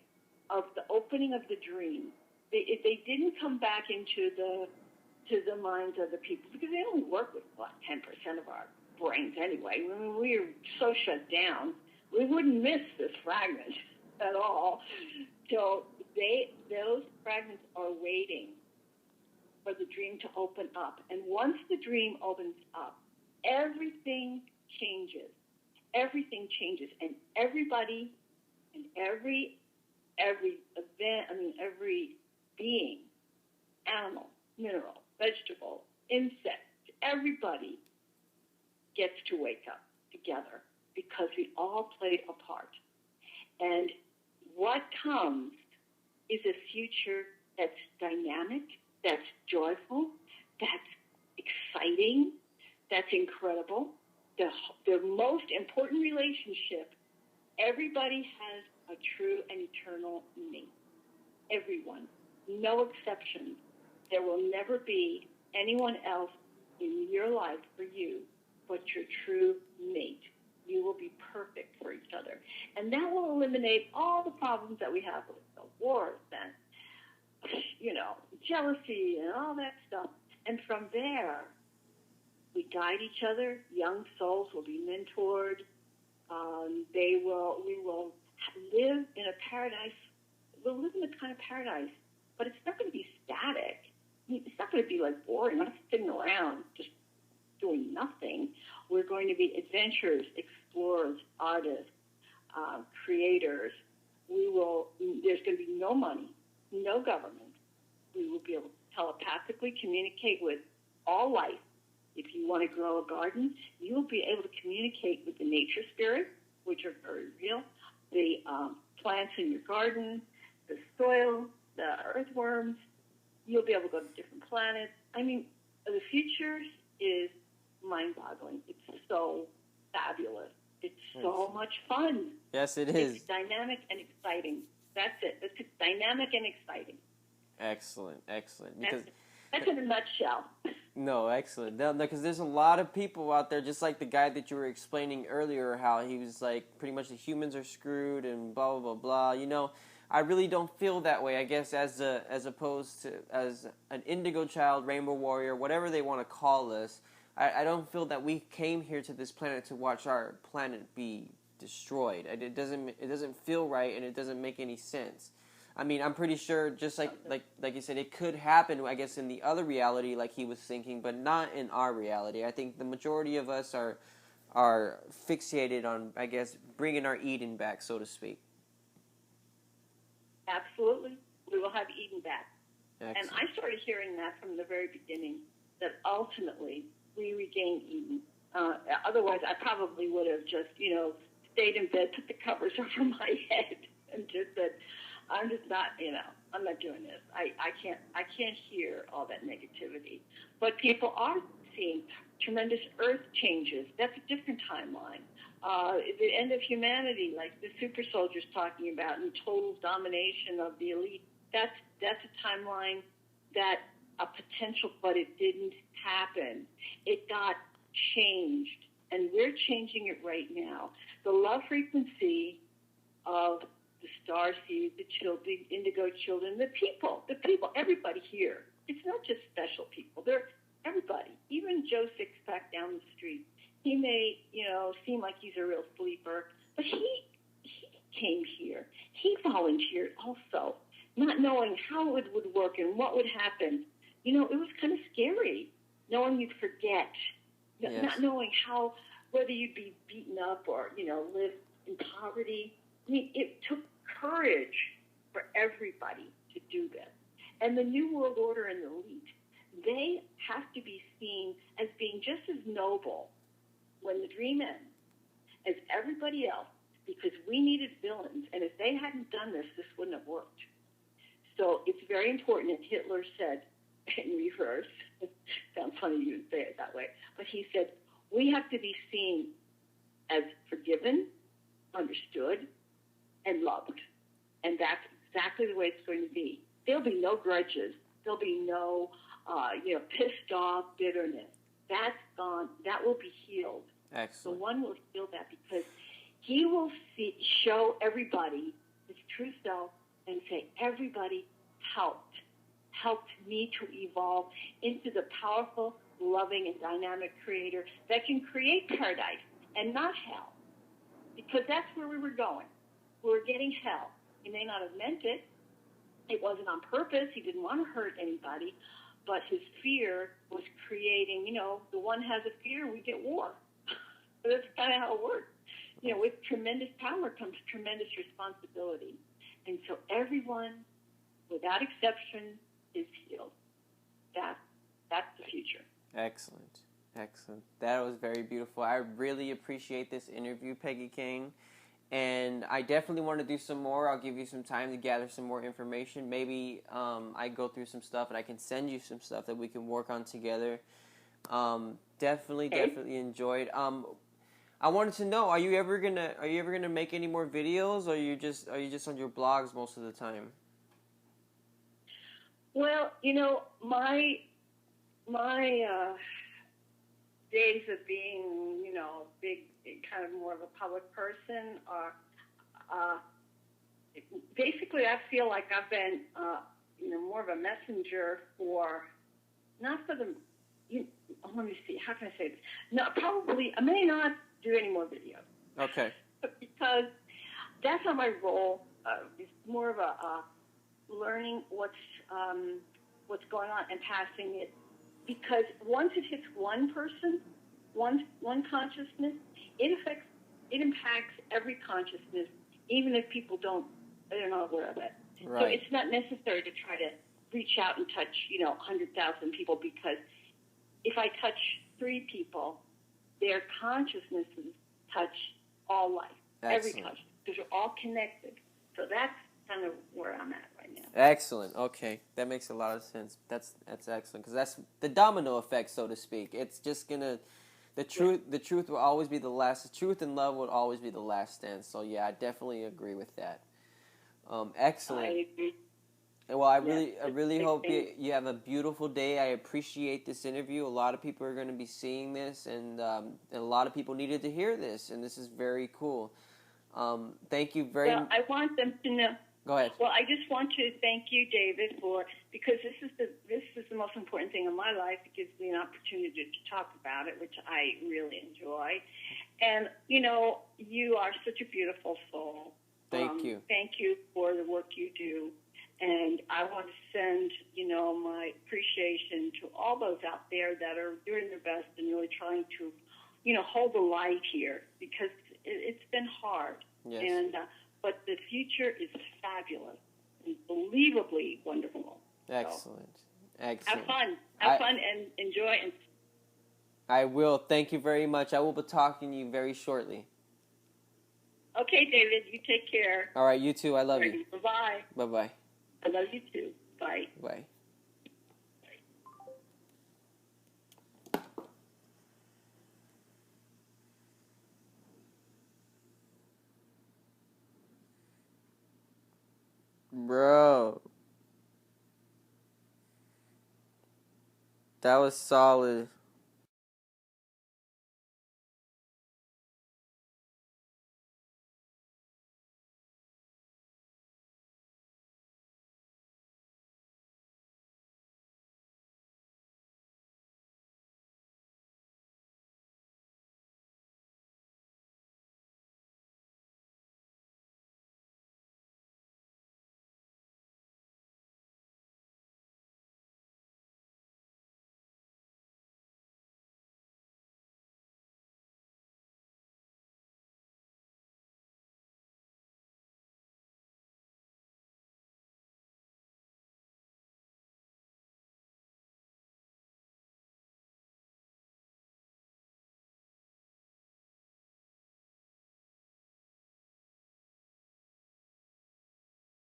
of the opening of the dream. They didn't come back into the minds of the people, because they only work with 10% of our brains anyway. I mean, we're so shut down, we wouldn't miss this fragment at all. So those fragments are waiting for the dream to open up. And once the dream opens up, everything changes. Everything changes. And everybody and every event, every being, animal, mineral, vegetable, insect, everybody gets to wake up together because we all played a part. And what comes is a future that's dynamic, that's joyful, that's exciting, that's incredible. The most important relationship, everybody has a true and eternal mate. Everyone. No exceptions. There will never be anyone else in your life for you but your true mate. You will be perfect for each other. And that will eliminate all the problems that we have with the wars and, jealousy and all that stuff. And from there, we guide each other. Young souls will be mentored. We will live in a paradise. We'll live in a kind of paradise, but it's not going to be static. It's not going to be like boring. We're not sitting around just doing nothing. We're going to be adventurers, explorers, artists, creators. There's going to be no money, no government. We will be able to telepathically communicate with all life. If you want to grow a garden, you will be able to communicate with the nature spirit, which are very real, the plants in your garden, the soil, the earthworms. You'll be able to go to different planets. I mean, the future is mind-boggling. It's so fabulous. It's so much fun. Yes, it is. It's dynamic and exciting. That's it. It's dynamic and exciting. Excellent. That's in a nutshell. No, excellent. Because there's a lot of people out there, just like the guy that you were explaining earlier, how he was like, pretty much the humans are screwed and blah, blah, blah, blah. I really don't feel that way, I guess, as opposed to as an indigo child, rainbow warrior, whatever they want to call us. I don't feel that we came here to this planet to watch our planet be destroyed. It doesn't feel right, and it doesn't make any sense. I mean, I'm pretty sure, just like you said, it could happen, I guess, in the other reality, like he was thinking, but not in our reality. I think the majority of us are fixated on, I guess, bringing our Eden back, so to speak. Absolutely. We will have Eden back. Excellent. And I started hearing that from the very beginning, that ultimately we regain Eden. Otherwise, I probably would have just, stayed in bed, put the covers over my head, and just said, I'm just not, I'm not doing this. I can't hear all that negativity. But people are seeing tremendous earth changes. That's a different timeline. The end of humanity, like the super soldiers talking about, and total domination of the elite. That's a timeline that a potential, but it didn't happen. It got changed, and we're changing it right now. The love frequency of the starseed, the children, the indigo children, the people, everybody here. It's not just special people. They're everybody. Even Joe Sixpack down the street. He may, seem like he's a real sleeper, but he came here. He volunteered also, not knowing how it would work and what would happen. It was kind of scary, knowing you'd forget, yes. Not knowing whether you'd be beaten up or, live in poverty. I mean, it took courage for everybody to do this. And the New World Order and the elite, they have to be seen as being just as noble when the dream ends as everybody else, because we needed villains. And if they hadn't done this wouldn't have worked. So it's very important, and Hitler said in reverse, sounds funny you would say it that way, but he said, we have to be seen as forgiven, understood, and loved. And that's exactly the way it's going to be. There'll be no grudges. There'll be no, pissed off bitterness. That's gone. That will be healed. Excellent. The one will heal that because he will show everybody his true self and say, everybody helped me to evolve into the powerful, loving, and dynamic creator that can create paradise and not hell. Because that's where we were going. We were getting hell. He may not have meant it. It wasn't on purpose. He didn't want to hurt anybody. But his fear was creating, the one has a fear, we get war. So that's kind of how it works. With tremendous power comes tremendous responsibility. And so everyone, without exception, is healed. That's the future. Excellent. Excellent. That was very beautiful. I really appreciate this interview, Peggy Kane. And I definitely want to do some more. I'll give you some time to gather some more information. Maybe I go through some stuff and I can send you some stuff that we can work on together. Definitely enjoyed. I wanted to know: Are you ever gonna make any more videos, or are you just on your blogs most of the time? Well, you know, my days of being, you know, big, kind of more of a public person are, basically I feel like I've been, you know, more of a messenger for, not for the, let me see, how can I say this? No, probably, I may not do any more videos. Okay. Because that's not my role. It's more of a learning what's going on and passing it. Because once it hits one person, one consciousness, it impacts every consciousness, even if they're not aware of it. Right. So it's not necessary to try to reach out and touch, you know, 100,000 people, because if I touch 3 people, their consciousnesses touch all life, every consciousness, because we're all connected. So that's kind of where I'm at right now. Excellent. Okay, that makes a lot of sense. That's excellent, because that's the domino effect, so to speak. It's just gonna the truth will always be the last. The truth and love will always be the last stand. So yeah, I definitely agree with that. Excellent. I agree. Well, I really hope you have a beautiful day. I appreciate this interview. A lot of people are going to be seeing this, and a lot of people needed to hear this, and this is very cool. Thank you very much. Well, I want them to know. Go ahead. Well, I just want to thank you, David, because this is the most important thing in my life. It gives me an opportunity to talk about it, which I really enjoy. And, you know, you are such a beautiful soul. Thank you. Thank you for the work you do. And I want to send, you know, my appreciation to all those out there that are doing their best and really trying to, you know, hold the light here, because it's been hard. Yes. And but the future is fabulous, unbelievably wonderful. Excellent. So, Excellent. Have fun and enjoy. And I will. Thank you very much. I will be talking to you very shortly. okay, David, you take care. All right, you too. I love you. Bye-bye. Bye-bye. I love you too. Bye. Bye. Bro. That was solid.